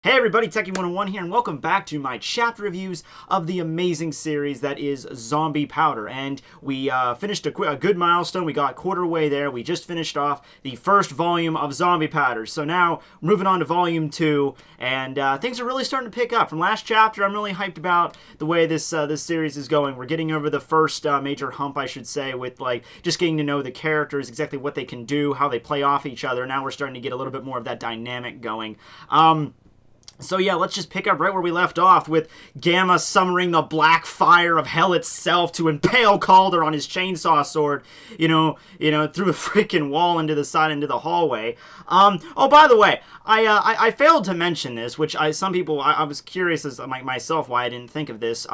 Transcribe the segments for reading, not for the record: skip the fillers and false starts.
Hey everybody, Tekking101 here, and welcome back to my chapter reviews of the amazing series that is Zombie Powder. And we finished a good milestone. We got quarter way there. We just finished off the first volume of Zombie Powder. So now, moving on to volume 2, and things are really starting to pick up. From last chapter, I'm really hyped about the way this series is going. We're getting over the first major hump, I should say, with like just getting to know the characters, exactly what they can do, how they play off each other. Now we're starting to get a little bit more of that dynamic going. So yeah, let's just pick up right where we left off with Gamma summoning the black fire of hell itself to impale Colver on his chainsaw sword, you know, through a freaking wall into the side into the hallway. Oh, by the way, I failed to mention this, which I was curious as myself why I didn't think of this.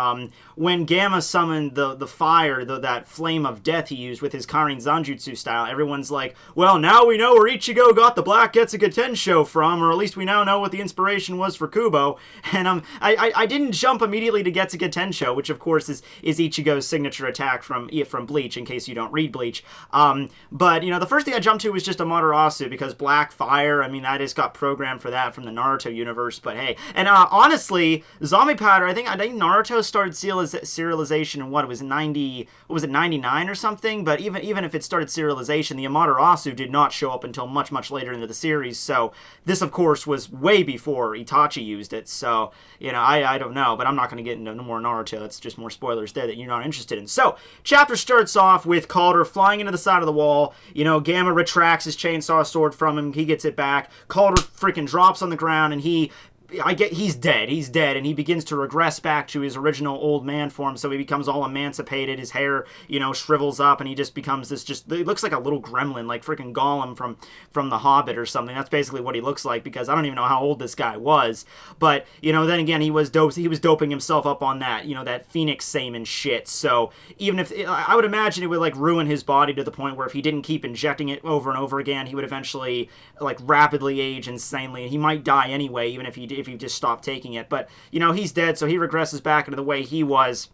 When Gamma summoned the fire, that flame of death he used with his Karin Zanjutsu style, everyone's like, well, now we know where Ichigo got the Black Getsuga show from, or at least we now know what the inspiration was for Kubo. And I didn't jump immediately to Getsuga Tensho, which of course is Ichigo's signature attack from Bleach, in case you don't read Bleach. But the first thing I jumped to was just Amaterasu, because Black Fire, I mean, I just got programmed for that from the Naruto universe. But hey, and honestly, Zombie Powder, I think Naruto started serialization in what was 99 or something. But even if it started serialization, the Amaterasu did not show up until much later into the series. So this, of course, was way before Itachi used it. So I don't know, but I'm not going to get into no more Naruto. It's just more spoilers there that you're not interested in. So chapter starts off with Calder flying into the side of the wall. Gamma retracts his chainsaw sword from him. He gets it back. Calder freaking drops on the ground, and he's dead, and he begins to regress back to his original old man form, so he becomes all emancipated, his hair, shrivels up, and he just becomes it looks like a little gremlin, like freaking Gollum from The Hobbit or something. That's basically what he looks like, because I don't even know how old this guy was, but, then again, he was doping himself up on that, that Phoenix Semen shit, so even if, I would imagine it would, like, ruin his body to the point where if he didn't keep injecting it over and over again, he would eventually, like, rapidly age insanely, and he might die anyway, even if he just stopped taking it. But, he's dead, so he regresses back into the way he was.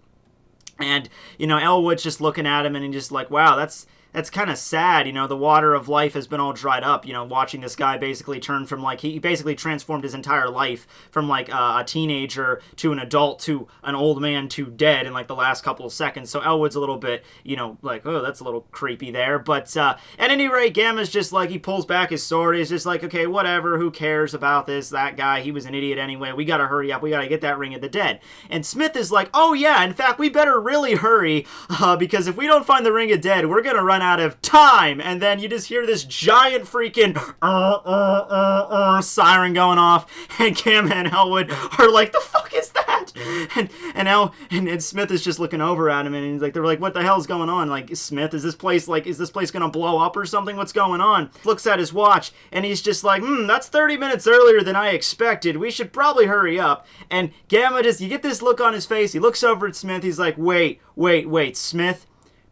And, Elwood's just looking at him and just like, wow, that's kind of sad, the water of life has been all dried up, watching this guy basically turn from, like, he basically transformed his entire life from, like, a teenager to an adult to an old man to dead in, like, the last couple of seconds. So Elwood's a little bit, like, oh, that's a little creepy there. But, at any rate, Gamma's just, like, he pulls back his sword. He's just like, okay, whatever, who cares about that guy? He was an idiot anyway. We gotta hurry up. We gotta get that Ring of the Dead. And Smith is like, oh, yeah, in fact, we better really hurry, because if we don't find the Ring of Dead, we're gonna run out of time. And then you just hear this giant freaking siren going off, and Gamma and Elwood are like, the fuck is that? And Smith is just looking over at him, and he's like, they're like, what the hell's going on? Like, Smith, is this place gonna blow up or something? What's going on? Looks at his watch, and he's just like, that's 30 minutes earlier than I expected. We should probably hurry up. And Gamma you get this look on his face. He looks over at Smith. He's like, wait, Smith,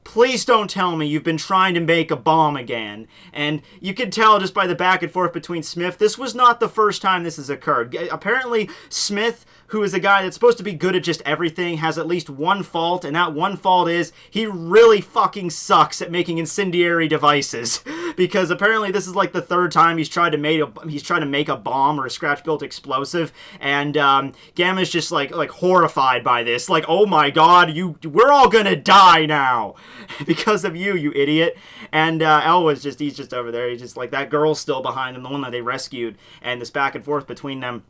please don't tell me you've been trying to make a bomb again. And you can tell just by the back and forth between Smith, this was not the first time this has occurred. Apparently, Smith, who is a guy that's supposed to be good at just everything, has at least one fault, and that one fault is he really fucking sucks at making incendiary devices. Because apparently this is like the third time he's tried to make a bomb or a scratch-built explosive, and Gamma's just like horrified by this. Like, oh my god, we're all gonna die now because of you idiot. And Elwood's he's just over there. He's just like, that girl's still behind him, the one that they rescued, and this back and forth between them.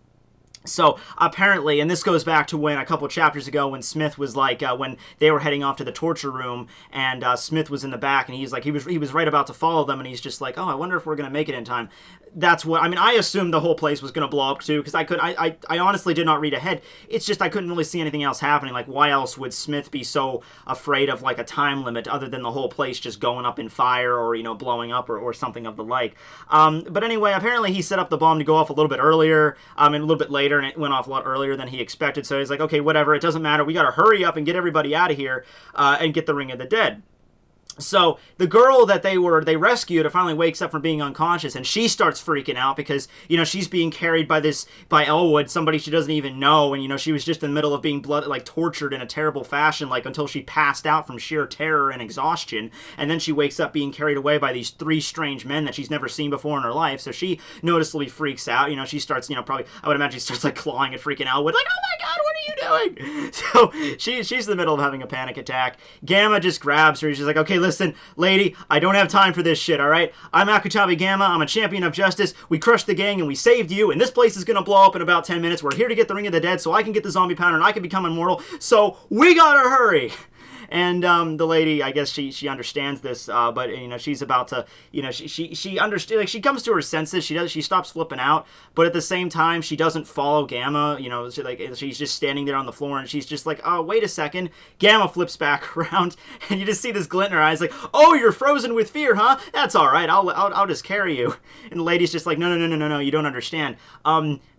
So, apparently, and this goes back to when a couple chapters ago when Smith was like, when they were heading off to the torture room, and Smith was in the back, and he's like, he was right about to follow them, and he's just like, oh, I wonder if we're going to make it in time. That's what, I mean, I assumed the whole place was going to blow up too, because I honestly did not read ahead. It's just I couldn't really see anything else happening. Like, why else would Smith be so afraid of, like, a time limit other than the whole place just going up in fire or, blowing up or something of the like. But anyway, apparently he set up the bomb to go off a little bit earlier, and a little bit later, and it went off a lot earlier than he expected. So he's like, okay, whatever, it doesn't matter. We got to hurry up and get everybody out of here and get the Ring of the Dead. So the girl that they rescued finally wakes up from being unconscious, and she starts freaking out because, you know, she's being carried by Elwood, somebody she doesn't even know, and, you know, she was just in the middle of being tortured in a terrible fashion, like, until she passed out from sheer terror and exhaustion, and then she wakes up being carried away by these three strange men that she's never seen before in her life. So she noticeably freaks out. You know, she starts, you know, probably, I would imagine she starts like clawing at freaking Elwood, like, oh my god, what are you doing? So she's in the middle of having a panic attack. Gamma just grabs her. She's like, okay, listen, lady, I don't have time for this shit, alright? I'm Akutami Gamma, I'm a champion of justice, we crushed the gang and we saved you, and this place is gonna blow up in about 10 minutes, we're here to get the Ring of the Dead so I can get the zombie powder and I can become immortal, so we gotta hurry! And the lady, I guess she understands this, but, you know, she's about to, you know, she understands, like, she comes to her senses, she stops flipping out, but at the same time, she doesn't follow Gamma, you know, she's just standing there on the floor, and she's just like, oh, wait a second. Gamma flips back around, and you just see this glint in her eyes, like, oh, you're frozen with fear, huh? That's alright, I'll just carry you. And the lady's just like, no, you don't understand.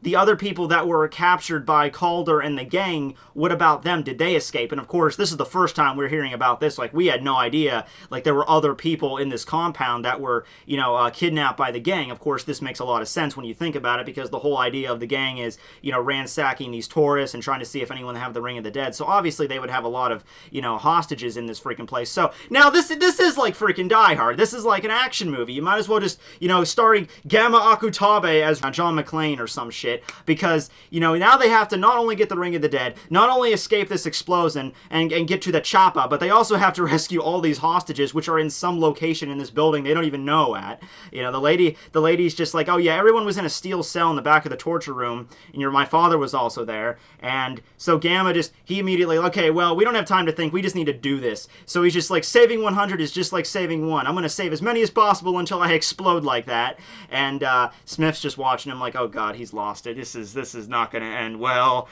The other people that were captured by Calder and the gang, what about them? Did they escape? And of course, this is the first time we're hearing about this. Like, we had no idea. Like, there were other people in this compound that were, you know, kidnapped by the gang. Of course, this makes a lot of sense when you think about it, because the whole idea of the gang is, you know, ransacking these tourists and trying to see if anyone have the Ring of the Dead. So obviously they would have a lot of, you know, hostages in this freaking place. So now this is like freaking Die Hard. This is like an action movie. You might as well just, you know, starring Gamma Akutabe as John McClane or some shit. Because, you know, now they have to not only get the Ring of the Dead, not only escape this explosion and get to the choppa, but they also have to rescue all these hostages, which are in some location in this building they don't even know at. You know, the lady's just like, oh yeah, everyone was in a steel cell in the back of the torture room, and my father was also there. And so Gamma he immediately, okay, well, we don't have time to think, we just need to do this. So he's just like, saving 100 is just like saving one. I'm gonna save as many as possible until I explode like that. And Smith's just watching him like, oh god, he's lost it. This is not gonna end well.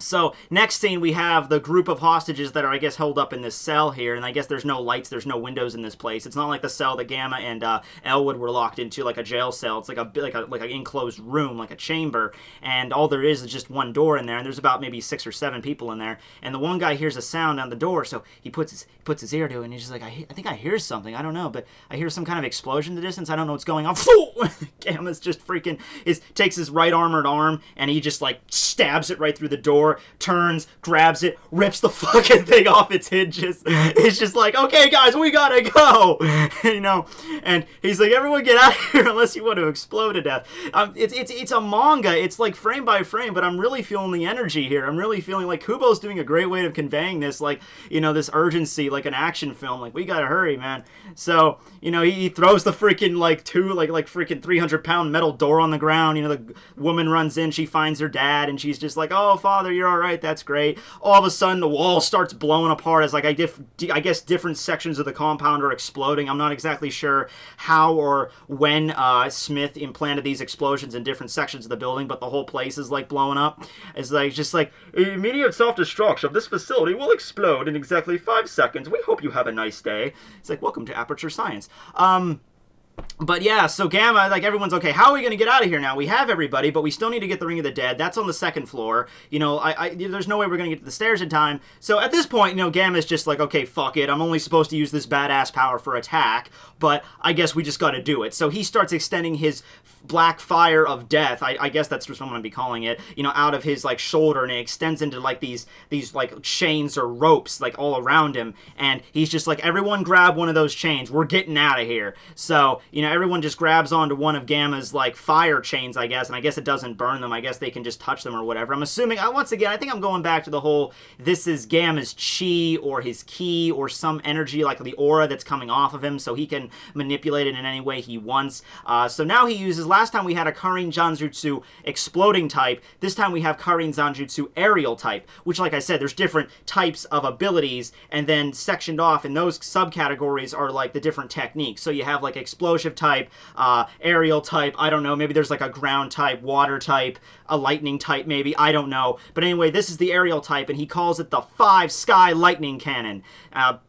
So, next scene, we have the group of hostages that are, I guess, held up in this cell here, and I guess there's no lights, there's no windows in this place. It's not like the cell that Gamma and Elwood were locked into, like a jail cell. It's like an enclosed room, like a chamber, and all there is just one door in there, and there's about maybe 6 or 7 people in there, and the one guy hears a sound on the door, so he puts his ear to it, and he's just like, I think I hear something, I don't know, but I hear some kind of explosion in the distance, I don't know what's going on. Gamma's just freaking, takes his right armored arm, and he just, like, stabs it right through the door, turns, grabs it, rips the fucking thing off its hinges. It's just like, okay, guys, we gotta go, you know. And he's like, everyone get out of here unless you want to explode to death. It's a manga. It's like frame by frame, but I'm really feeling the energy here. I'm really feeling like Kubo's doing a great way of conveying this, like, you know, this urgency, like an action film. Like, we gotta hurry, man. So, you know, he throws the freaking like freaking 300-pound metal door on the ground. You know, the woman runs in, she finds her dad, and she's just like, oh, father, you're all right, that's great. All of a sudden, the wall starts blowing apart as, like, I guess different sections of the compound are exploding. I'm not exactly sure how or when Smith implanted these explosions in different sections of the building, but the whole place is, like, blowing up. It's, like, just like, immediate self-destruct of this facility will explode in exactly 5 seconds. We hope you have a nice day. It's like, welcome to Aperture Science. But yeah, so Gamma, like, everyone's okay, how are we going to get out of here now? We have everybody, but we still need to get the Ring of the Dead. That's on the 2nd floor. You know, there's no way we're going to get to the stairs in time. So at this point, you know, Gamma's just like, okay, fuck it. I'm only supposed to use this badass power for attack, but I guess we just got to do it. So he starts extending his black fire of death, I guess that's just what I'm going to be calling it, you know, out of his, like, shoulder, and it extends into, like, these like, chains or ropes, like, all around him, and he's just like, everyone grab one of those chains. We're getting out of here. So, you know, everyone just grabs onto one of Gamma's, like, fire chains, I guess, and I guess it doesn't burn them. I guess they can just touch them or whatever. I'm assuming, once again, I think I'm going back to the whole, this is Gamma's chi or his ki or some energy, like the aura that's coming off of him, so he can manipulate it in any way he wants. So now he uses, last time we had a Karin Zanjutsu exploding type, this time we have Karin Zanjutsu aerial type, which, like I said, there's different types of abilities, and then sectioned off in those subcategories are, like, the different techniques. So you have, like, explosive type, aerial type, I don't know, maybe there's like a ground type, water type, a lightning type maybe, I don't know. But anyway, this is the aerial type, and he calls it the 5 Sky Lightning Cannon.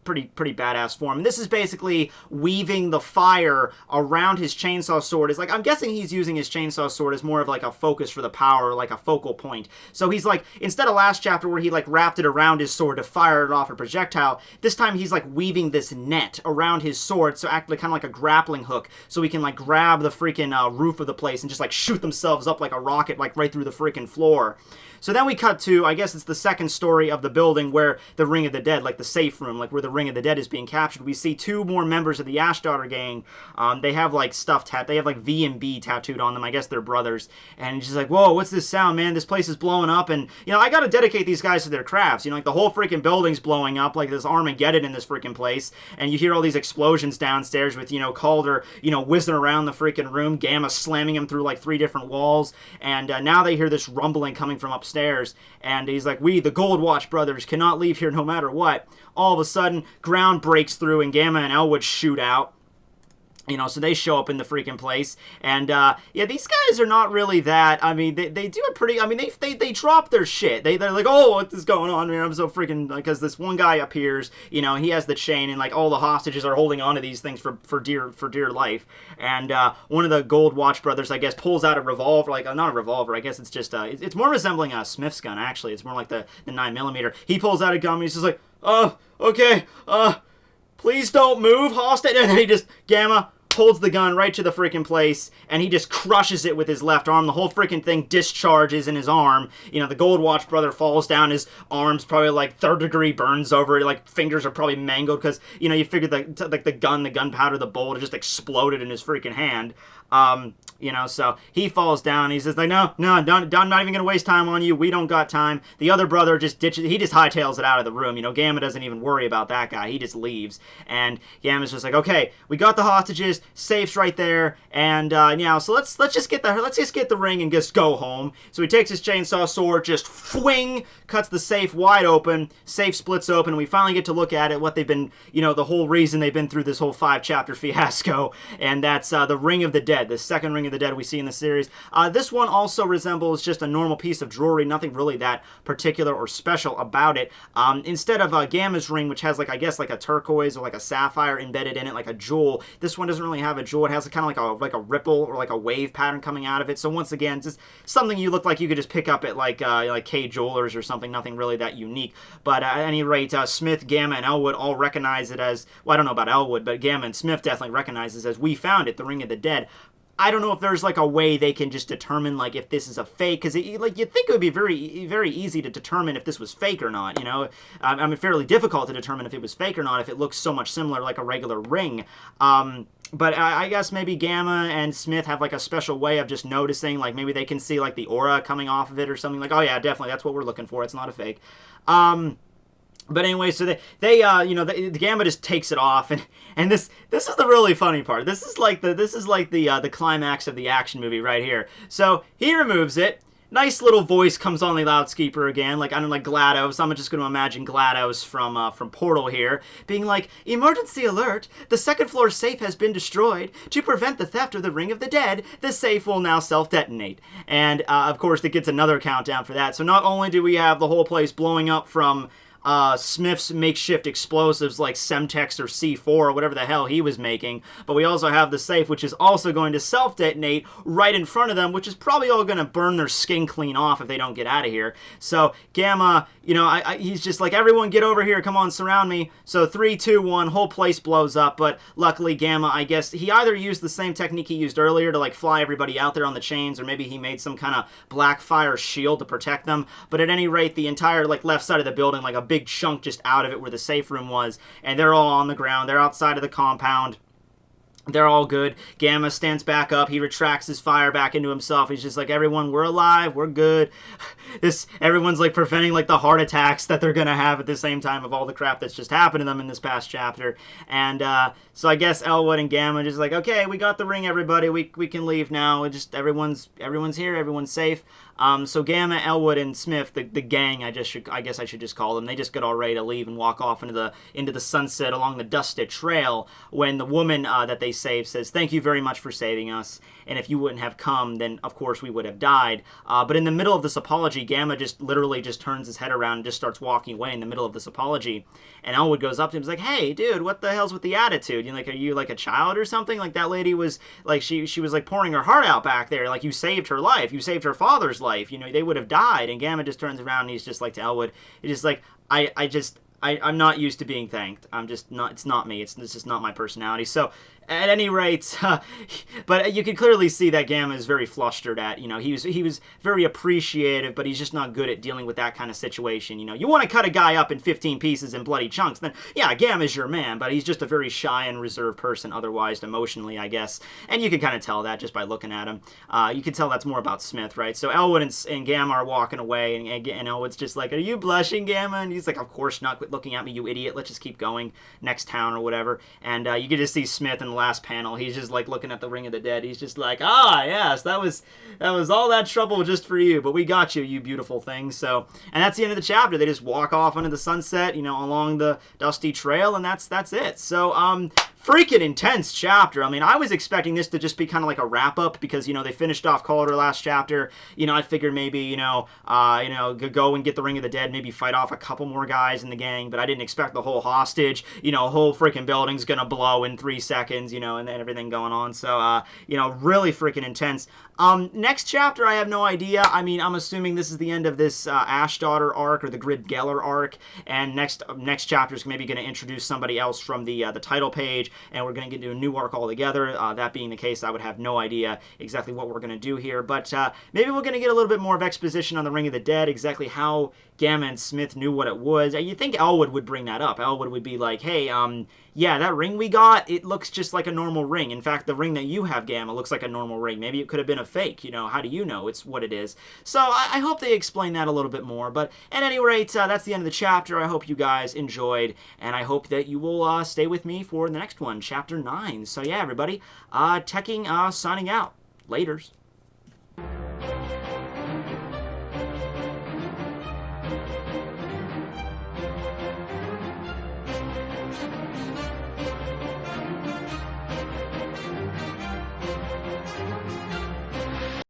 Pretty badass form. And this is basically weaving the fire around his chainsaw sword. It's like, I'm guessing he's using his chainsaw sword as more of like a focus for the power, like a focal point. So he's like, instead of last chapter where he like wrapped it around his sword to fire it off a projectile, this time he's like weaving this net around his sword, so actually kind of like a grappling hook, so he can like grab the freaking roof of the place and just like shoot themselves up like a rocket, like right through the freaking floor. So then we cut to, I guess it's the second story of the building where the Ring of the Dead, like the safe room, like where the Ring of the Dead is being captured. We see 2 more members of the Ash Daughter gang. They have like stuff, they have like V and B tattooed on them. I guess they're brothers. And she's like, whoa, what's this sound, man? This place is blowing up. And, you know, I got to dedicate these guys to their crafts. You know, like the whole freaking building's blowing up, like this Armageddon in this freaking place. And you hear all these explosions downstairs with, you know, Calder, you know, whizzing around the freaking room, Gamma slamming him through like 3 different walls. And now they hear this rumbling coming from upstairs. And he's like, we, the Gold Watch brothers, cannot leave here no matter what. All of a sudden, ground breaks through and Gamma and Elwood shoot out. You know, so they show up in the freaking place. And, yeah, these guys are not really that, I mean, they do a pretty, I mean, they drop their shit. They're like, oh, what is going on, man? I'm so freaking, because this one guy appears, you know, he has the chain, and, like, all the hostages are holding on to these things for dear life. And, one of the Gold Watch brothers, I guess, pulls out a revolver, like, not a revolver, I guess it's just, it's more resembling a Smith's gun, actually. It's more like the 9mm. He pulls out a gun, and he's just like, oh, okay, please don't move, hostage. And then he just, Gamma holds the gun right to the freaking place, and he just crushes it with his left arm. The whole freaking thing discharges in his arm. You know, the Gold Watch brother falls down. His arm's probably like 3rd degree burns over it. Like, fingers are probably mangled because, you know, you figure the gunpowder, the bullet just exploded in his freaking hand. You know, so he falls down. He says, like, no, I'm not even going to waste time on you. We don't got time. The other brother just ditches, he just hightails it out of the room. You know, Gamma doesn't even worry about that guy. He just leaves. And Gamma's just like, okay, we got the hostages, safe's right there, and, you know, so let's just get the ring and just go home. So he takes his chainsaw sword, just fwing, cuts the safe wide open, safe splits open, and we finally get to look at it, what they've been, you know, the whole reason they've been through this whole 5-chapter fiasco, and that's, the Ring of the Dead, the second Ring of the Dead we see in the series. This one also resembles just a normal piece of jewelry, nothing really that particular or special about it. Instead of Gamma's ring, which has, like, I guess, like a turquoise or like a sapphire embedded in it, like a jewel, this one doesn't really have a jewel. It has kind of like a ripple or like a wave pattern coming out of it. So once again, just something you look like you could just pick up at like K Jewelers or something, nothing really that unique. But at any rate, Smith, Gamma, and Elwood all recognize it as, well, I don't know about Elwood, but Gamma and Smith definitely recognize it as, we found it, the Ring of the Dead. I don't know if there's like a way they can just determine like if this is a fake, because like you'd think it would be very easy to determine if this was fake or not. You know, I mean, fairly difficult to determine if it was fake or not if it looks so much similar like a regular ring. But I guess maybe Gamma and Smith have like a special way of just noticing, like maybe they can see like the aura coming off of it or something, like, oh yeah, definitely that's what we're looking for. It's not a fake. But anyway, so they you know, the Gamma just takes it off, and this is the really funny part. This is like the climax of the action movie right here. So he removes it. Nice little voice comes on the loudspeaker again, like, I don't know, like GLaDOS. I'm just going to imagine GLaDOS from Portal here, being like, emergency alert, the second floor safe has been destroyed. To prevent the theft of the Ring of the Dead, the safe will now self-detonate. And, of course, it gets another countdown for that. So not only do we have the whole place blowing up from Smith's makeshift explosives like Semtex or C4 or whatever the hell he was making, but we also have the safe, which is also going to self-detonate right in front of them, which is probably all going to burn their skin clean off if they don't get out of here. So Gamma, you know, he's just like, everyone get over here, come on, surround me. So 3, 2, 1, whole place blows up, but luckily Gamma, I guess, he either used the same technique he used earlier to like fly everybody out there on the chains, or maybe he made some kind of black fire shield to protect them, but at any rate, the entire like left side of the building, like a big chunk just out of it where the safe room was, and they're all on the ground. They're outside of the compound. They're all good. Gamma stands back up. He retracts his fire back into himself. He's just like, everyone, we're alive. We're good. Everyone's like preventing like the heart attacks that they're going to have at the same time of all the crap that's just happened to them in this past chapter. And so I guess Elwood and Gamma just like, okay, we got the ring, everybody. We can leave now. Everyone's here. Everyone's safe. So Gamma, Elwood, and Smith, the gang, I guess I should just call them. They just get all ready to leave and walk off into the sunset along the dusted trail when the woman that they saved says, "Thank you very much for saving us. And if you wouldn't have come, then of course we would have died." But in the middle of this apology, Gamma just literally just turns his head around and just starts walking away in the middle of this apology. And Elwood goes up to him and is like, "Hey, dude, what the hell's with the attitude? You know, like, are you like a child or something? Like that lady was like she was like pouring her heart out back there. Like you saved her life. You saved her father's life. You know, they would have died." And Gamma just turns around and he's just like to Elwood, he's just like, I'm not used to being thanked. I'm just not, it's not me. It's just not my personality. So, at any rate, but you can clearly see that Gamma is very flustered at, you know, he was very appreciative, but he's just not good at dealing with that kind of situation. You know, you want to cut a guy up in 15 pieces in bloody chunks, then, yeah, Gamma's your man, but he's just a very shy and reserved person otherwise, emotionally, I guess. And you can kind of tell that just by looking at him. You can tell that's more about Smith, right? So Elwood and Gamma are walking away, and Elwood's just like, "Are you blushing, Gamma?" And he's like, "Of course not. Quit looking at me, you idiot. Let's just keep going. Next town," or whatever. And you can just see Smith in the last panel. He's just like looking at the Ring of the Dead. He's just like, "Ah, yes, that was all that trouble just for you, but we got you, you beautiful thing." So, and that's the end of the chapter. They just walk off into the sunset, you know, along the dusty trail, and that's it. So, freaking intense chapter. I mean, I was expecting this to just be kind of like a wrap-up because, you know, they finished off Colver last chapter. You know, I figured maybe, you know, go and get the Ring of the Dead, maybe fight off a couple more guys in the gang, but I didn't expect the whole hostage, you know, whole freaking building's gonna blow in 3 seconds, you know, and everything going on. So, you know, really freaking intense. Next chapter, I have no idea. I mean, I'm assuming this is the end of this Ash Daughter arc or the Grid Geller arc, and next chapter is maybe going to introduce somebody else from the title page, and we're going to get into a new arc altogether. That being the case, I would have no idea exactly what we're going to do here, but maybe we're going to get a little bit more of exposition on the Ring of the Dead, exactly how Gamma and Smith knew what it was. You think Elwood would bring that up. Elwood would be like, "Hey, yeah, that ring we got, it looks just like a normal ring. In fact, the ring that you have, Gamma, looks like a normal ring. Maybe it could have been a fake. You know, how do you know it's what it is?" So I hope they explain that a little bit more. But at any rate, that's the end of the chapter. I hope you guys enjoyed, and I hope that you will stay with me for the next one, Chapter 9. So yeah, everybody, Tekking signing out. Laters.